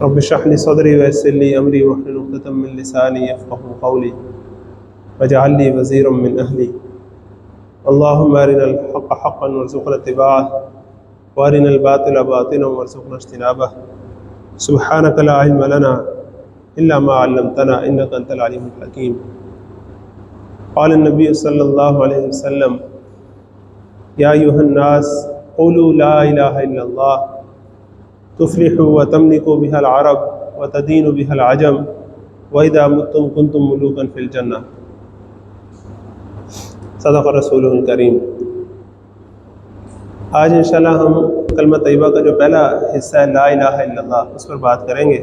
رب اشرح لي صدري ويسر لي أمري واحلل عقدة من لساني يفقهوا قولي واجعل لي وزيرا من أهلي اللهم أرنا الحق حقا وارزقنا اتباعه وأرنا الباطل باطلا وارزقنا اجتنابه سبحانك لا علم لنا إلا ما علمتنا إنك أنت العليم الحكيم. قال النبي صلى الله عليه وسلم يا أيها الناس قولوا لا إله إلا الله تفلحوا وتملكوا بها العرب وتدينوا بها العجم وإذا متم كنتم ملوكا في الجنة. صدق رسول الکریم. آج انشاءاللہ ہم کلمہ طیبہ کا جو پہلا حصہ ہے لا الہ الا اللہ اس پر بات کریں گے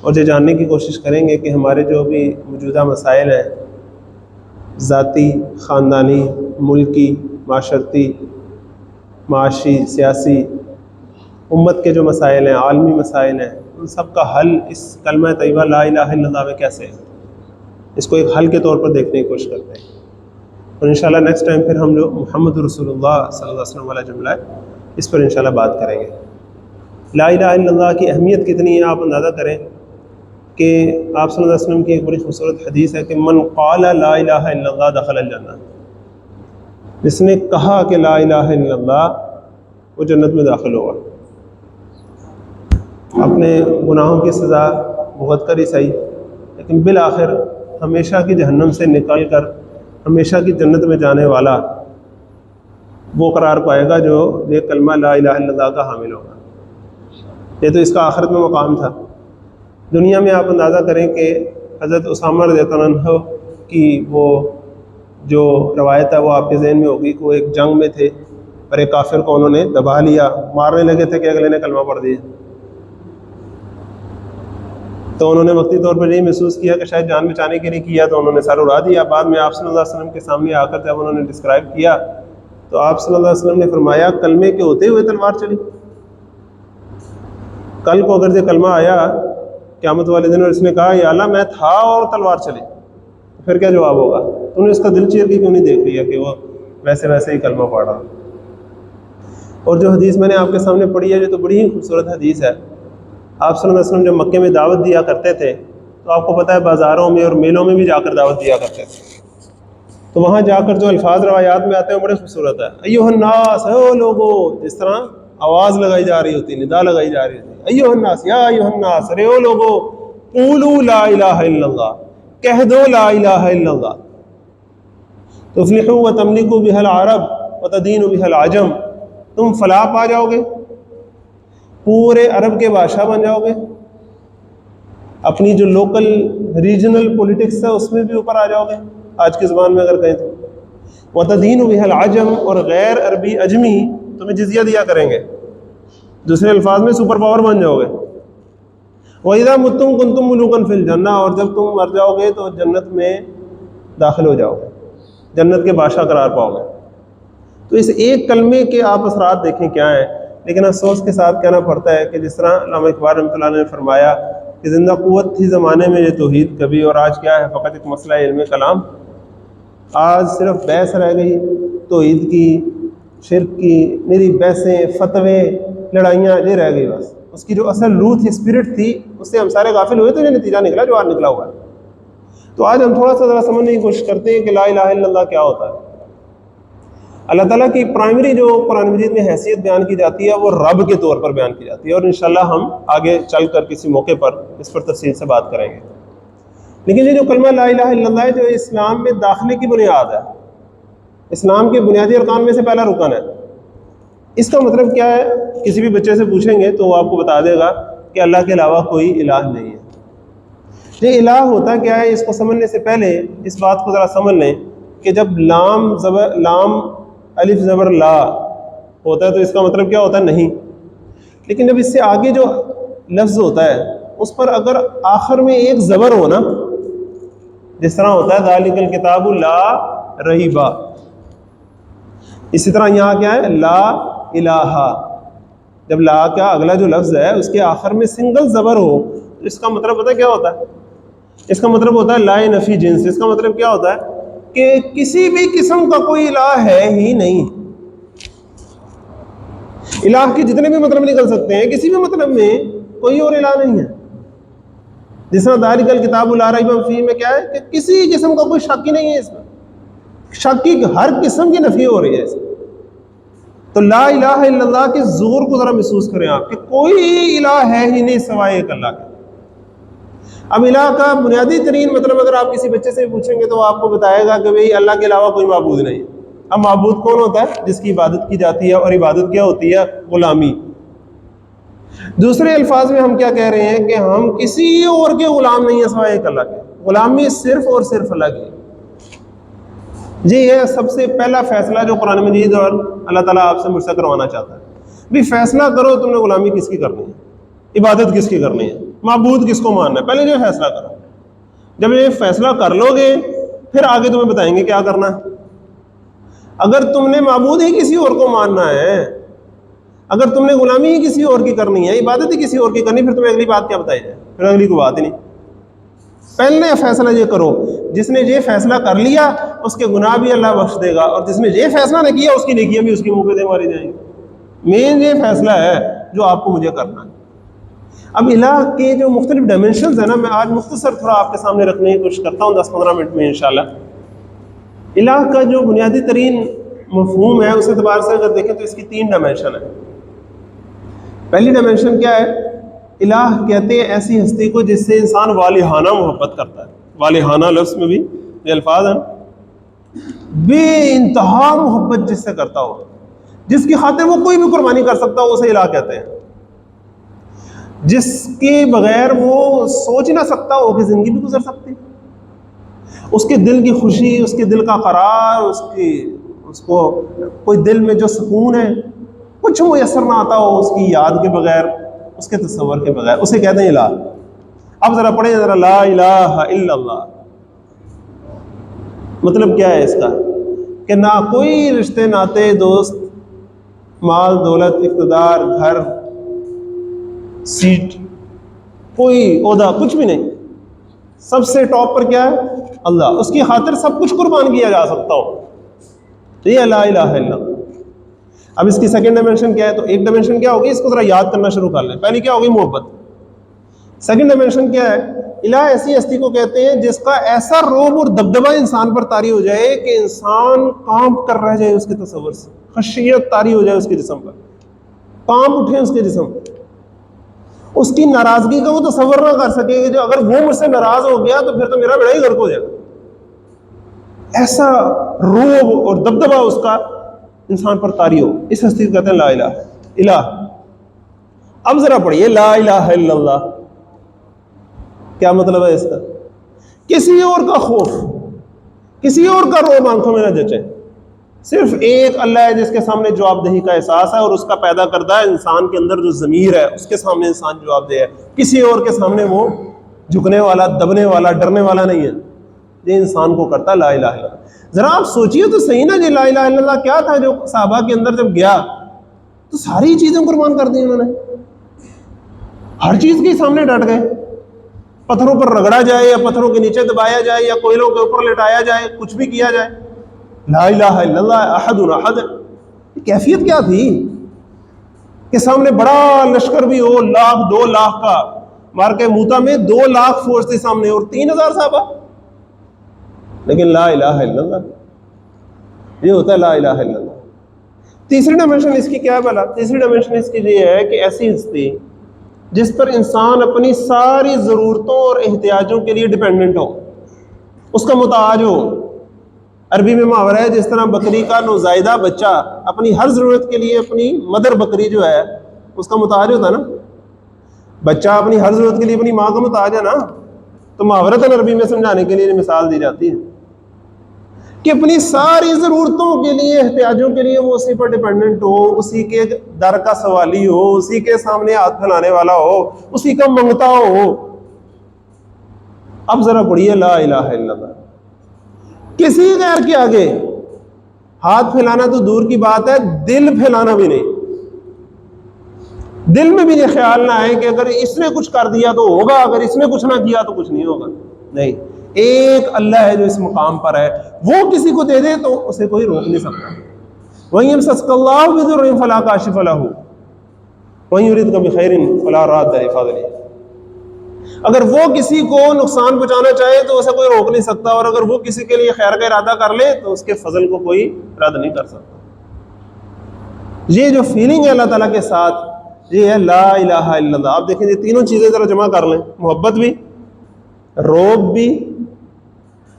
اور یہ جاننے کی کوشش کریں گے کہ ہمارے جو بھی موجودہ مسائل ہیں ذاتی، خاندانی، ملکی، معاشرتی، معاشی، سیاسی، امت کے جو مسائل ہیں، عالمی مسائل ہیں، ان سب کا حل اس کلمہ طیبہ لا الہ الا اللہ میں کیسے ہے، اس کو ایک حل کے طور پر دیکھنے کی کوشش کرتے ہیں. اور انشاءاللہ نیکسٹ ٹائم پھر ہم جو محمد رسول اللہ صلی اللہ علیہ وسلم والا جملہ ہے اس پر انشاءاللہ بات کریں گے. لا الہ الا اللہ کی اہمیت کتنی ہے آپ اندازہ کریں کہ آپ صلی اللہ علیہ وسلم کی ایک بڑی خوبصورت حدیث ہے کہ من قال لا الہ الا اللہ دخل الجنہ. جس نے کہا کہ لا الہ الا اللہ وہ جنت میں داخل ہوگا. اپنے گناہوں کی سزا بھگت کر ہی صحیح لیکن بالآخر ہمیشہ کی جہنم سے نکل کر ہمیشہ کی جنت میں جانے والا وہ قرار پائے گا جو یہ کلمہ لا الہ الا اللہ کا حامل ہوگا. یہ تو اس کا آخرت میں مقام تھا. دنیا میں آپ اندازہ کریں کہ حضرت اسامہ رضی اللہ عنہ کی وہ جو روایت ہے وہ آپ کے ذہن میں ہوگی کہ وہ ایک جنگ میں تھے اور ایک کافر کو انہوں نے دبا لیا، مارنے لگے تھے کہ اگلے نے کلمہ پڑھ دیا. تو انہوں نے وقتی طور پر یہی محسوس کیا کہ شاید جان بچانے کے لیے کیا تو انہوں نے سر اڑا دیا. بعد میں آپ صلی اللہ علیہ وسلم کے سامنے آ کر جب انہوں نے ڈسکرائب کیا تو آپ صلی اللہ علیہ وسلم نے فرمایا کلمے کے ہوتے ہوئے تلوار چلی. کل کو اگر یہ کلمہ آیا قیامت والے دن اور اس نے کہا یا اللہ میں تھا اور تلوار چلی تو پھر کیا جواب ہوگا؟ تو نے اس کا دل چیر کے کیوں نہیں دیکھ لیا کہ وہ ویسے ہی کلمہ پڑھ رہا. اور جو حدیث میں نے آپ کے سامنے پڑھی ہے جو تو بڑی ہی خوبصورت حدیث ہے. آپ صلی اللہ علیہ وسلم جب مکے میں دعوت دیا کرتے تھے تو آپ کو پتہ ہے بازاروں میں اور میلوں میں بھی جا کر دعوت دیا کرتے تھے. تو وہاں جا کر جو الفاظ روایات میں آتے ہیں وہ بڑے خوبصورت ہے. ایھا الناس، اے لوگو، جس طرح آواز لگائی جا رہی ہوتی، ندا لگائی جا رہی ہوتی، ایھا الناس، یا ایھا الناس، ارے او لوگو، قولوا لا الہ الا اللہ، کہہ دو لا الہ الا اللہ، تفلحوا وتملکوا بها العرب وتدینوا بها العجم، تم فلاح پا جاؤ گے، پورے عرب کے بادشاہ بن جاؤ گے، اپنی جو لوکل ریجنل پولیٹکس ہے اس میں بھی اوپر آ جاؤ گے آج کی زبان میں اگر کہیں تو. وتدینوا بها العجم، اور غیر عربی اجمی تمہیں جزیہ دیا کریں گے، دوسرے الفاظ میں سپر پاور بن جاؤ گے. وَإِذَا مُتُّمْ كُنْتُمْ مُلُوكًا فِي الْجَنَّةِ، اور جب تم مر جاؤ گے تو جنت میں داخل ہو جاؤ گے، جنت کے بادشاہ قرار پاؤ گے. تو اس ایک کلمے کے آپ اثرات دیکھیں کیا ہیں. لیکن افسوس کے ساتھ کہنا پڑتا ہے کہ جس طرح علامہ اقبال رحمۃ اللہ علیہ نے فرمایا کہ زندہ قوت تھی زمانے میں یہ توحید کبھی، اور آج کیا ہے فقط ایک مسئلہ علم کلام. آج صرف بحث رہ گئی توحید کی، شرک کی، میری بحثیں، فتوے، لڑائیاں یہ رہ گئی بس. اس کی جو اصل روح تھی، اسپرٹ تھی، اس سے ہم سارے غافل ہوئے تو یہ نتیجہ نکلا جو آج نکلا ہوا ہے. تو آج ہم تھوڑا سا ذرا سمجھنے کی کوشش کرتے ہیں کہ لا الہ الا اللہ کیا ہوتا ہے. اللہ تعالیٰ کی پرائمری جو قرآن مجید میں حیثیت بیان کی جاتی ہے وہ رب کے طور پر بیان کی جاتی ہے، اور انشاءاللہ ہم آگے چل کر کسی موقع پر اس پر تفصیل سے بات کریں گے. لیکن یہ جو کلمہ لا الہ الا اللہ ہے جو اسلام میں داخلے کی بنیاد ہے، اسلام کے بنیادی ارکان میں سے پہلا رکن ہے. اس کا مطلب کیا ہے؟ کسی بھی بچے سے پوچھیں گے تو وہ آپ کو بتا دے گا کہ اللہ کے علاوہ کوئی الہ نہیں ہے. یہ الہ ہوتا کیا ہے؟ اس کو سمجھنے سے پہلے اس بات کو ذرا سمجھ لیں کہ جب لام الف زبر لا ہوتا ہے تو اس کا مطلب کیا ہوتا ہے؟ نہیں. لیکن جب اس سے آگے جو لفظ ہوتا ہے اس پر اگر آخر میں ایک زبر ہو نا، جس طرح ہوتا ہے ذالک الکتاب لا ریب، اسی طرح یہاں کیا ہے؟ لا الہ. جب لا کا اگلا جو لفظ ہے اس کے آخر میں سنگل زبر ہو تو اس کا مطلب ہوتا ہے کیا ہوتا ہے؟ اس کا مطلب ہوتا ہے لا نفی جنس. اس کا مطلب کیا ہوتا ہے؟ کہ کسی بھی قسم کا کوئی الہ ہے ہی نہیں. الہ کے جتنے بھی مطلب نکل سکتے ہیں کسی بھی مطلب میں کوئی اور الہ نہیں ہے. جس طرح ذالک الکتاب لا ریب فیہ میں کیا ہے کہ کسی قسم کا کوئی شک ہی نہیں ہے اس میں, شک کی ہر قسم کی نفی ہو رہی ہے اس میں. تو لا الہ الا اللہ کے زور کو ذرا محسوس کریں آپ کہ کوئی الہ ہے ہی نہیں سوائے ایک اللہ کے. اب الہ کا بنیادی ترین مطلب اگر آپ کسی بچے سے پوچھیں گے تو وہ آپ کو بتائے گا کہ بھئی اللہ کے علاوہ کوئی معبود نہیں. اب معبود کون ہوتا ہے؟ جس کی عبادت کی جاتی ہے, اور عبادت کیا ہوتی ہے؟ غلامی. دوسرے الفاظ میں ہم کیا کہہ رہے ہیں کہ ہم کسی اور کے غلام نہیں ہیں سوائے ایک اللہ کے. غلامی صرف اور صرف اللہ کی. یہ ہے سب سے پہلا فیصلہ جو قرآن مجید اور اللہ تعالیٰ آپ سے مجھ سے کروانا چاہتا ہے. بھی فیصلہ کرو تم نے غلامی کس کی کرنی ہے, عبادت کس کی کرنی ہے, معبود کس کو ماننا ہے, پہلے جو فیصلہ کرو. جب یہ فیصلہ کر لو گے پھر آگے تمہیں بتائیں گے کیا کرنا ہے. اگر تم نے معبود ہی کسی اور کو ماننا ہے, اگر تم نے غلامی ہی کسی اور کی کرنی ہے, عبادت ہی کسی اور کی کرنی, پھر تمہیں اگلی بات کیا بتائی جائے؟ پھر اگلی کوئی بات ہی نہیں. پہلے فیصلہ یہ کرو, جس نے یہ فیصلہ کر لیا اس کے گناہ بھی اللہ بخش دے گا, اور جس نے یہ فیصلہ نہ کیا اس کی نیکیاں بھی اس کی منہ پہ دے ماری جائیں گی. مین یہ فیصلہ ہے جو آپ کو مجھے کرنا ہے. اب الہ کے جو مختلف ڈائمنشنز ہیں نا, میں آج مختصر تھوڑا آپ کے سامنے رکھنے کی کوشش کرتا ہوں 10-15 منٹ میں انشاءاللہ. الہ کا جو بنیادی ترین مفہوم ہے اس اعتبار سے اگر دیکھیں تو اس کی 3 ڈائمنشن ہیں. پہلی ڈائمنشن کیا ہے؟ الہ کہتے ہیں ایسی ہستی کو جس سے انسان والہانہ محبت کرتا ہے. والہانہ لفظ میں بھی یہ الفاظ ہیں, بے انتہا محبت جس سے کرتا ہو, جس کی خاطر وہ کوئی بھی قربانی کر سکتا ہو, اسے الہ کہتے ہیں. جس کے بغیر وہ سوچ نہ سکتا ہو کہ زندگی بھی گزر سکتی, اس کے دل کی خوشی, اس کے دل کا قرار, اس کو کوئی دل میں جو سکون ہے کچھ میسر نہ آتا ہو اس کی یاد کے بغیر, اس کے تصور کے بغیر, اسے کہتے ہیں الہ. اب ذرا پڑھیں ذرا, لا الہ الا اللہ مطلب کیا ہے اس کا؟ کہ نہ کوئی رشتے ناتے, دوست, مال دولت, اقتدار, گھر, سیٹ, کوئی عہدہ, کچھ بھی نہیں. سب سے ٹاپ پر کیا ہے؟ اللہ. اس کی خاطر سب کچھ قربان کیا جا سکتا ہو. تو یہ لا الہ الا اللہ. اب اس کی سیکنڈ ڈائمنشن کیا ہے؟ تو ایک ڈائمنشن کیا ہوگی, اس کو ذرا یاد کرنا شروع کر لیں. پہلی کیا ہوگی؟ محبت. سیکنڈ ڈائمنشن کیا ہے؟ الہ ایسی ہستی کو کہتے ہیں جس کا ایسا روب اور دبدبہ انسان پر طاری ہو جائے کہ انسان کانپ کر رہ جائے اس کے تصور سے, خشیت طاری ہو جائے اس کے جسم پر, کانپ اٹھے اس کے جسم پر. اس کی ناراضگی کا وہ تصور نہ کر سکے کہ جو اگر وہ مجھ سے ناراض ہو گیا تو پھر تو میرا بیڑا ہی غرق ہو جائے گا. ایسا روب اور دبدبہ اس کا انسان پر طاری ہو, اس ہستی کو کہتے ہیں لا الہ. الہ. اب ذرا پڑھیے لا الہ الا اللہ کیا مطلب ہے اس کا؟ کسی اور کا خوف, کسی اور کا روب آنکھوں میں نہ جچے. صرف ایک اللہ ہے جس کے سامنے جواب دہی کا احساس ہے, اور اس کا پیدا کردہ انسان کے اندر جو ضمیر ہے اس کے سامنے انسان جواب دہ ہے. کسی اور کے سامنے وہ جھکنے والا, دبنے والا, ڈرنے والا نہیں ہے. یہ انسان کو کرتا لا الہ الا اللہ. ذرا آپ سوچئے تو صحیح نا, یہ لا الہ الا اللہ کیا تھا جو صحابہ کے اندر جب گیا تو ساری چیزیں قربان کر دی انہوں نے, ہر چیز کے سامنے ڈٹ گئے. پتھروں پر رگڑا جائے یا پتھروں کے نیچے دبایا جائے یا کوئلوں کے اوپر لٹایا جائے, کچھ بھی کیا جائے, لا الہ الا اللہ احد احد. کیفیت کیا تھی کہ سامنے بڑا لشکر بھی ہو, 1,00,000 2,00,000 کا, مار کے موتا میں 2,00,000 فورس تھی سامنے اور 3,000 صحابہ, لیکن لا الہ الا اللہ. یہ ہوتا ہے لا الہ الا اللہ. تیسری ڈائمنشن اس کی کیا ہے بھلا؟ تیسری ڈائمنشن اس کی یہ ہے کہ ایسی ہستی جس پر انسان اپنی ساری ضرورتوں اور احتیاجوں کے لیے ڈیپینڈنٹ ہو, اس کا محتاج ہو. عربی میں محاورہ ہے, جس طرح بکری کا نوزائیدہ بچہ اپنی ہر ضرورت کے لیے اپنی مدر بکری جو ہے اس کا محتاج ہوتا ہے نا, بچہ اپنی ہر ضرورت کے لیے اپنی ماں کا محتاج ہے نا. تو محاورتاً عربی میں سمجھانے کے لیے مثال دی جاتی ہے کہ اپنی ساری ضرورتوں کے لیے, احتیاجوں کے لیے وہ اسی پر ڈیپینڈنٹ ہو, اسی کے در کا سوالی ہو, اسی کے سامنے ہاتھ پھیلانے والا ہو, اسی کا منگتا ہو. اب ذرا پڑھیے لا الہ الا اللہ. کسی غیر کے آگے ہاتھ پھیلانا تو دور کی بات ہے, دل پھیلانا بھی نہیں. دل میں بھی یہ خیال نہ آئے کہ اگر اس نے کچھ کر دیا تو ہوگا, اگر اس نے کچھ نہ کیا تو کچھ نہیں ہوگا. نہیں, ایک اللہ ہے جو اس مقام پر ہے, وہ کسی کو دے دے تو اسے کوئی روک نہیں سکتا. وَإِن يَمْسَسْكَ اللَّهُ بِضُرٍّ فَلَا كَاشِفَ لَهُ. وَإِن يُرِدْكَ بِخَيْرٍ فَلَا رَادَّ لِفَضْلِهِ. اگر وہ کسی کو نقصان پہنچانا چاہے تو اسے کوئی روک نہیں سکتا، اور اگر وہ کسی کے لیے خیر کا ارادہ کر لے تو اس کے فضل کو کوئی رد نہیں کر سکتا. یہ جو فیلنگ ہے اللہ تعالیٰ کے ساتھ، یہ ہے لا الہ الا اللہ. آپ دیکھیں یہ تینوں چیزیں ذرا جمع کر لیں، محبت بھی، روب بھی،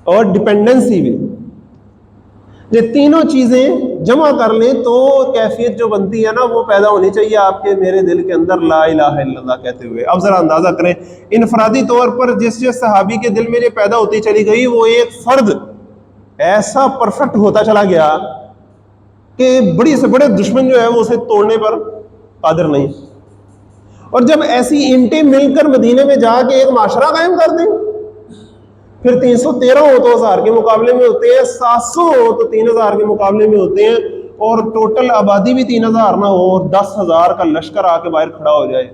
اور ڈپینڈنسی بھی. یہ تینوں چیزیں جمع کر لیں تو کیفیت جو بنتی ہے نا وہ پیدا ہونی چاہیے آپ کے میرے دل کے اندر لا الہ الا اللہ کہتے ہوئے. اب ذرا اندازہ کریں انفرادی طور پر جس صحابی کے دل میں یہ پیدا ہوتی چلی گئی، وہ ایک فرد ایسا پرفیکٹ ہوتا چلا گیا کہ بڑی سے بڑے دشمن جو ہے وہ اسے توڑنے پر قادر نہیں. اور جب ایسی اینٹیں مل کر مدینے میں جا کے ایک معاشرہ قائم کر دیں، پھر 313 ہو تو 1000 کے مقابلے میں ہوتے ہیں، 700 ہو تو 3000 کے مقابلے میں ہوتے ہیں، اور ٹوٹل آبادی بھی 3000 نہ ہو اور 10,000 کا لشکر آ کے باہر کھڑا ہو جائے،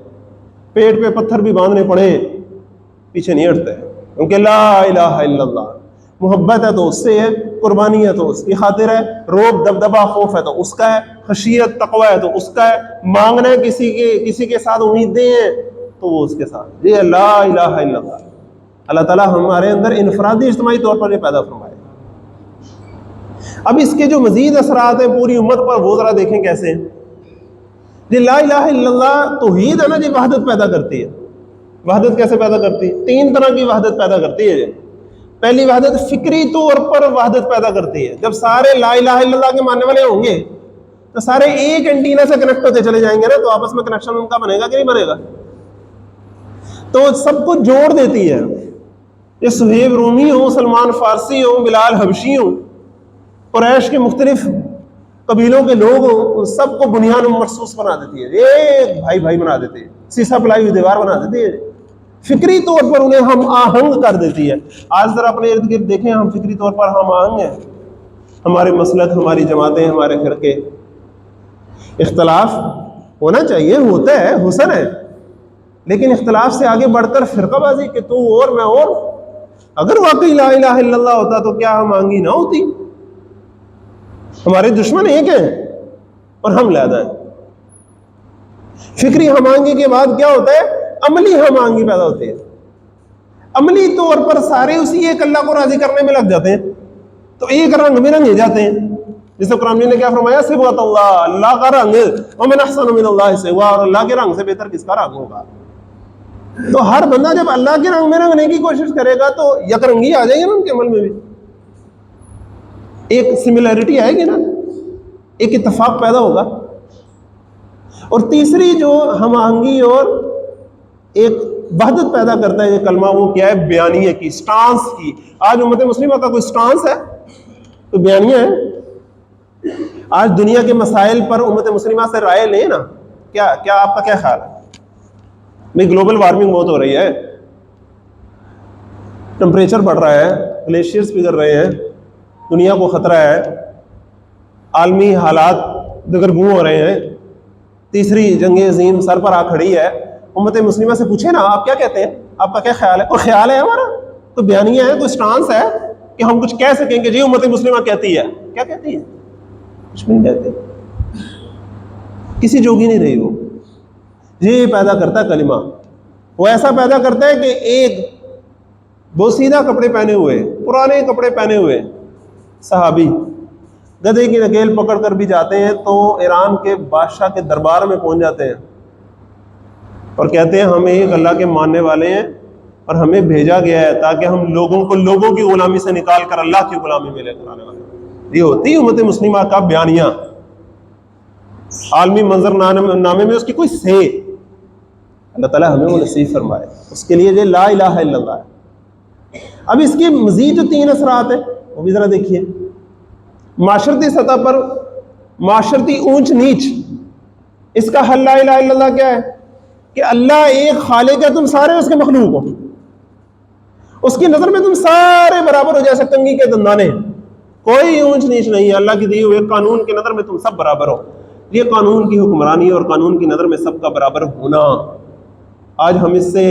پیٹ پہ پتھر بھی باندھنے پڑے، پیچھے نہیں ہٹتے. کیونکہ لا الہ الا اللہ. محبت ہے تو اس سے ہے، قربانی ہے تو اس کی خاطر ہے، روب دبدبا خوف ہے تو اس کا ہے، خشیت تقوی ہے تو اس کا ہے، مانگنا ہے کسی کے ساتھ امیدیں ہیں تو وہ اس کے ساتھ. یہ لا الہ الا اللہ. اللہ تعالیٰ ہمارے اندر انفرادی اجتماعی طور پر یہ پیدا فرمائے. اب اس کے جو مزید اثرات ہیں پوری امت پر وہ ذرا دیکھیں کیسے ہیں. یہ لا الہ الا اللہ توحید ہے نا جی، وحدت پیدا کرتی ہے. وحدت کیسے پیدا کرتی ہے؟ 3 طرح کی وحدت پیدا کرتی ہے. پہلی وحدت فکری طور پر وحدت پیدا کرتی ہے. جب سارے لا الہ الا اللہ کے ماننے والے ہوں گے تو سارے ایک اینٹینا سے کنیکٹ ہوتے چلے جائیں گے نا، تو آپس میں کنیکشن ان کا بنے گا کہ نہیں بنے گا؟ تو سب کو جوڑ دیتی ہے. یہ صہیب رومی ہوں، سلمان فارسی ہوں، بلال حبشی ہوں، قریش کے مختلف قبیلوں کے لوگ ہوں، ان سب کو بنیان مرصوص بنا دیتی ہے، ایک بھائی بھائی بنا دیتی ہے، سیسا پلائی ہوئی دیوار بنا دیتی ہے. فکری طور پر انہیں ہم آہنگ کر دیتی ہے. آج ذرا اپنے ارد گرد دیکھیں، ہم فکری طور پر ہم آہنگ ہیں. ہمارے مسلک، ہماری جماعتیں، ہمارے فرقے. اختلاف ہونا چاہیے، ہوتا ہے، حسن ہے، لیکن اختلاف سے آگے بڑھ کر فرقہ بازی کہ تو اور میں اور. اگر واقعی لا الہ الا اللہ ہوتا تو کیا ہم آہنگی نہ ہوتی؟ ہمارے دشمن ایک ہیں اور ہم علیحدہ ہیں. فکری ہم آہنگی کے بعد کیا ہوتا ہے؟ عملی ہم آہنگی پیدا ہوتی ہے. عملی طور پر سارے اسی ایک اللہ کو راضی کرنے میں لگ جاتے ہیں، تو ایک رنگ میں رنگے جاتے ہیں. جیسے قرآن نے کیا فرمایا؟ صبغۃ اللہ، اللہ کا رنگ. ومن احسن من اللہ صبغۃ، اور اللہ کے رنگ سے بہتر کس کا رنگ ہوگا؟ تو ہر بندہ جب اللہ کے رنگ میں رنگنے کی کوشش کرے گا تو یک رنگی آ جائے گی نا ان کے عمل میں بھی، ایک سملیرٹی آئے گی نا، ایک اتفاق پیدا ہوگا. اور تیسری جو ہم آہنگی اور ایک وحدت پیدا کرتا ہے یہ کلمہ، وہ کیا ہے؟ بیانیے کی، سٹانس کی. آج امت مسلمہ کا کوئی سٹانس ہے تو بیانیہ ہے. آج دنیا کے مسائل پر امت مسلمہ سے رائے لیں نا، کیا آپ کا کیا خیال ہے؟ نہیں، گلوبل وارمنگ بہت ہو رہی ہے، ٹمپریچر بڑھ رہا ہے، گلیشیئرز پگھل رہے ہیں، دنیا کو خطرہ ہے، عالمی حالات دگرگوں ہو رہے ہیں، تیسری جنگ عظیم سر پر آ کھڑی ہے. امت مسلمہ سے پوچھیں نا آپ کیا کہتے ہیں، آپ کا کیا خیال ہے؟ کوئی خیال ہے ہمارا؟ تو بیانیہ ہے، کوئی سٹانس ہے کہ ہم کچھ کہہ سکیں کہ جی امت مسلمہ کہتی ہے. کیا کہتی ہے؟ کچھ نہیں کہتے، کسی جوگی نہیں رہی. وہ یہ پیدا کرتا ہے کلمہ. وہ ایسا پیدا کرتا ہے کہ ایک بوسیدہ کپڑے پہنے ہوئے، پرانے کپڑے پہنے ہوئے صحابی گدھے کی نکیل پکڑ کر بھی جاتے ہیں تو ایران کے بادشاہ کے دربار میں پہنچ جاتے ہیں اور کہتے ہیں ہم ایک اللہ کے ماننے والے ہیں اور ہمیں بھیجا گیا ہے تاکہ ہم لوگوں کو لوگوں کی غلامی سے نکال کر اللہ کی غلامی میں لے کر آنے والے. یہ ہوتی ہے امت مسلمہ کا بیانیہ. عالمی منظر نامے میں اس کی کوئی سے. اللہ تعالیٰ ہمیں وہ نصیب فرمائے. اس کے لیے یہ لا الہ الا اللہ ہے. اب اس کے مزید جو 3 اثرات ہیں وہ بھی ذرا دیکھیے. معاشرتی سطح پر معاشرتی اونچ نیچ، اس کا حل لا الہ الا اللہ کیا ہے؟ کہ اللہ ایک خالق ہے، تم سارے اس کے مخلوق ہو، اس کی نظر میں تم سارے برابر ہو جیسے کنگھی کے دندانے، کوئی اونچ نیچ نہیں ہے. اللہ کی دی ہوئے قانون کی نظر میں تم سب برابر ہو. یہ قانون کی حکمرانی اور قانون کی نظر میں سب کا برابر ہونا، آج ہم اس سے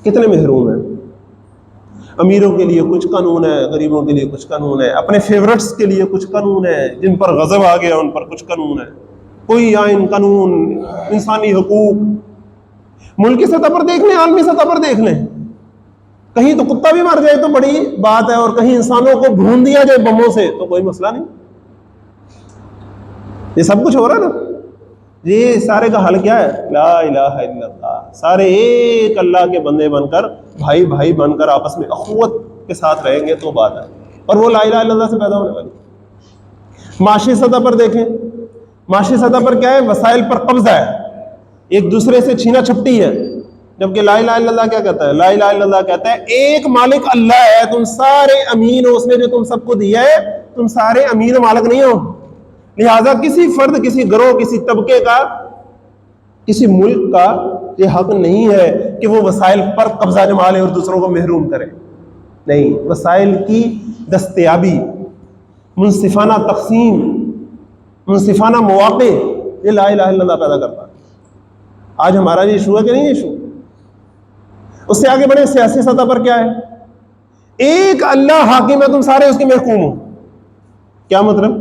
کتنے محروم ہیں. امیروں کے لیے کچھ قانون ہے، غریبوں کے لیے کچھ قانون ہے، اپنے فیورٹس کے لیے کچھ قانون ہے، جن پر غضب آ گیا ان پر کچھ قانون ہے. کوئی آئین قانون انسانی حقوق ملکی سطح پر دیکھ لیں، عالمی سطح پر دیکھ لیں، کہیں تو کتا بھی مر جائے تو بڑی بات ہے، اور کہیں انسانوں کو بھون دیا جائے بموں سے تو کوئی مسئلہ نہیں. یہ سب کچھ ہو رہا ہے نا. یہ سارے کا حل کیا ہے؟ لا الہ الا اللہ. سارے ایک اللہ کے بندے بن کر، بھائی بھائی بن کر آپس میں اخوت کے ساتھ رہیں گے تو بات ہے. اور وہ لا الہ الا اللہ سے پیدا ہونے والی. معاشی سطح پر دیکھیں، معاشی سطح پر کیا ہے؟ وسائل پر قبضہ ہے، ایک دوسرے سے چھینا چھپٹی ہے. جبکہ لا الہ الا اللہ کیا کہتا ہے؟ لا الہ الا اللہ کہتا ہے ایک مالک اللہ ہے، تم سارے امین ہو، اس نے جو تم سب کو دیا ہے، تم سارے امین و مالک نہیں ہو. لہذا کسی فرد، کسی گروہ، کسی طبقے کا، کسی ملک کا یہ حق نہیں ہے کہ وہ وسائل پر قبضہ جما لے اور دوسروں کو محروم کرے. نہیں، وسائل کی دستیابی، منصفانہ تقسیم، منصفانہ مواقع، یہ لا الہ الا اللہ پیدا کرتا ہے. آج ہمارا یہ ایشو ہے کہ نہیں ایشو؟ اس سے آگے بڑھے سیاسی سطح پر کیا ہے؟ ایک اللہ حاکم ہے، تم سارے اس کے محکوم ہو. کیا مطلب؟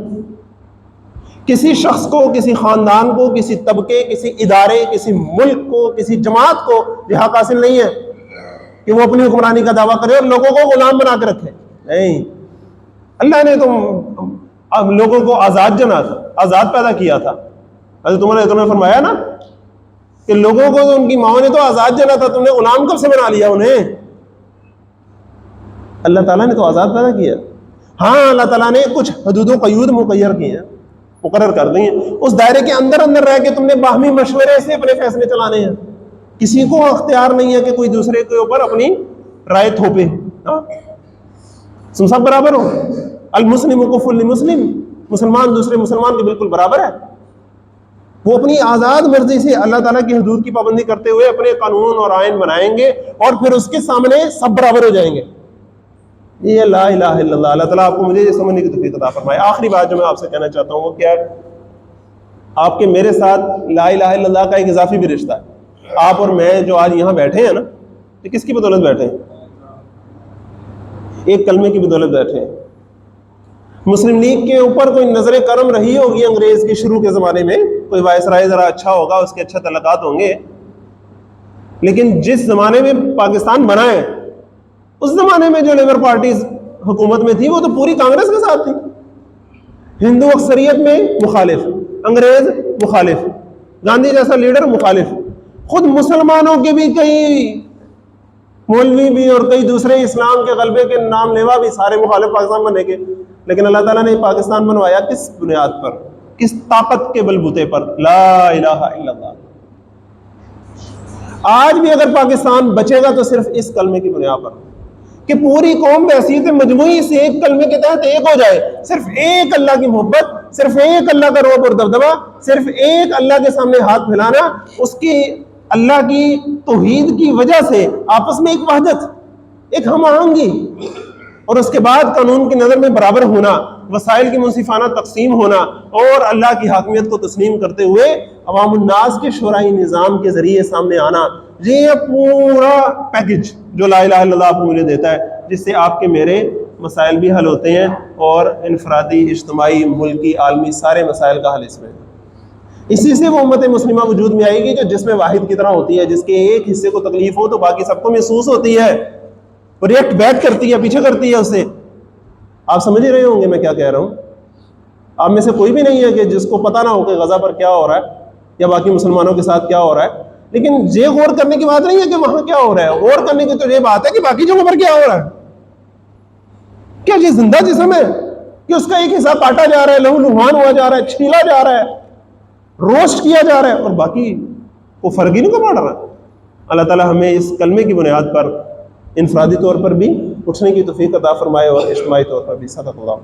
کسی شخص کو، کسی خاندان کو، کسی طبقے، کسی ادارے، کسی ملک کو، کسی جماعت کو یہ حق حاصل نہیں ہے کہ وہ اپنی حکمرانی کا دعویٰ کرے اور لوگوں کو غلام بنا کے رکھے. نہیں، اللہ نے تو لوگوں کو آزاد جنا تھا، آزاد پیدا کیا تھا. حضرت عمر نے فرمایا نا کہ لوگوں کو ان کی ماں نے تو آزاد جنا تھا، تم نے غلام کب سے بنا لیا انہیں؟ اللہ تعالیٰ نے تو آزاد پیدا کیا. ہاں، اللہ تعالیٰ نے کچھ حدود و قیود مقرر کی ہیں، مقرر کر دی ہیں. اس دائرے کے اندر اندر رہ کے تم نے باہمی مشورے سے اپنے فیصلے چلانے ہیں. کسی کو اختیار نہیں ہے کہ کوئی دوسرے کے اوپر اپنی رائے تھوپے. تم سب برابر ہو. المسلم کفو للمسلم، مسلمان دوسرے مسلمان کے بالکل برابر ہے. وہ اپنی آزاد مرضی سے اللہ تعالیٰ کی حدود کی پابندی کرتے ہوئے اپنے قانون اور آئین بنائیں گے اور پھر اس کے سامنے سب برابر ہو جائیں گے. یہ لا الہ الا اللہ. اللہ تعالیٰ آپ کو مجھے یہ سمجھنے کی توفیق عطا فرمائے. آخری بات جو میں آپ سے کہنا چاہتا ہوں وہ کیا ہے؟ آپ کے میرے ساتھ لا الہ الا اللہ کا ایک اضافی بھی رشتہ ہے. آپ اور میں جو آج یہاں بیٹھے ہیں نا، یہ کس کی بدولت بیٹھے ہیں؟ ایک کلمے کی بدولت بیٹھے ہیں. مسلم لیگ کے اوپر کوئی نظر کرم رہی ہوگی انگریز کے شروع کے زمانے میں، کوئی وائسرائے ذرا اچھا ہوگا، اس کے اچھے تعلقات ہوں گے، لیکن جس زمانے میں پاکستان بنا ہے اس زمانے میں جو لیبر پارٹیز حکومت میں تھی وہ تو پوری کانگریس کے ساتھ تھی. ہندو اکثریت میں مخالف، انگریز مخالف، گاندھی جیسا لیڈر مخالف، خود مسلمانوں کے بھی کئی مولوی بھی اور کئی دوسرے اسلام کے غلبے کے نام لیوا بھی سارے مخالف پاکستان بننے کے. لیکن اللہ تعالیٰ نے پاکستان بنوایا کس بنیاد پر؟ کس طاقت کے بلبوتے پر؟ لا الہ الا اللہ. آج بھی اگر پاکستان بچے گا تو صرف اس کلمے کی بنیاد پر کہ پوری قوم بحیثیت مجموعی سے ایک کلمے کے تحت ایک ہو جائے. صرف ایک اللہ کی محبت، صرف ایک اللہ کا رعب اور دبدبہ، صرف ایک اللہ کے سامنے ہاتھ پھیلانا، اس کی اللہ کی توحید کی وجہ سے آپس میں ایک وحدت، ایک ہم آہنگی، اور اس کے بعد قانون کی نظر میں برابر ہونا، وسائل کی منصفانہ تقسیم ہونا اور اللہ کی حاکمیت کو تسلیم کرتے ہوئے عوام الناس کے شورائی نظام کے ذریعے سامنے آنا. یہ پورا پیکج جو لا الہ الا اللہ آپ کو مجھے دیتا ہے، جس سے آپ کے میرے مسائل بھی حل ہوتے ہیں اور انفرادی، اجتماعی، ملکی، عالمی سارے مسائل کا حل اس میں. اسی سے وہ امت مسلمہ وجود میں آئے گی جو جسم واحد کی طرح ہوتی ہے، جس کے ایک حصے کو تکلیف ہو تو باقی سب کو محسوس ہوتی ہے، ریئیکٹ بیک کرتی ہے، پیچھے کرتی ہے اس سے. آپ سمجھ ہی رہے ہوں گے میں کیا کہہ رہا ہوں. آپ میں سے کوئی بھی نہیں ہے کہ جس کو پتہ نہ ہو کہ غزہ پر کیا ہو رہا ہے یا باقی مسلمانوں کے ساتھ کیا ہو رہا ہے. لیکن یہ غور کرنے کی بات نہیں ہے کہ وہاں کیا ہو رہا ہے، غور کرنے کی تو یہ بات ہے کہ باقی جگہوں پر کیا ہو رہا ہے. کیا یہ زندہ جسم ہے کہ اس کا ایک حصہ کاٹا جا رہا ہے، لہو لہان ہوا جا رہا ہے، چھیلا جا رہا ہے، روسٹ کیا جا رہا ہے، اور باقی کو فرق ہی نہیں کو پڑ رہا. اللہ تعالیٰ ہمیں اس کلمے کی بنیاد پر انفرادی طور پر بھی اٹھنے کی توفیق عطا فرمائے اور اجتماعی طور پر بھی. صدق اللہ.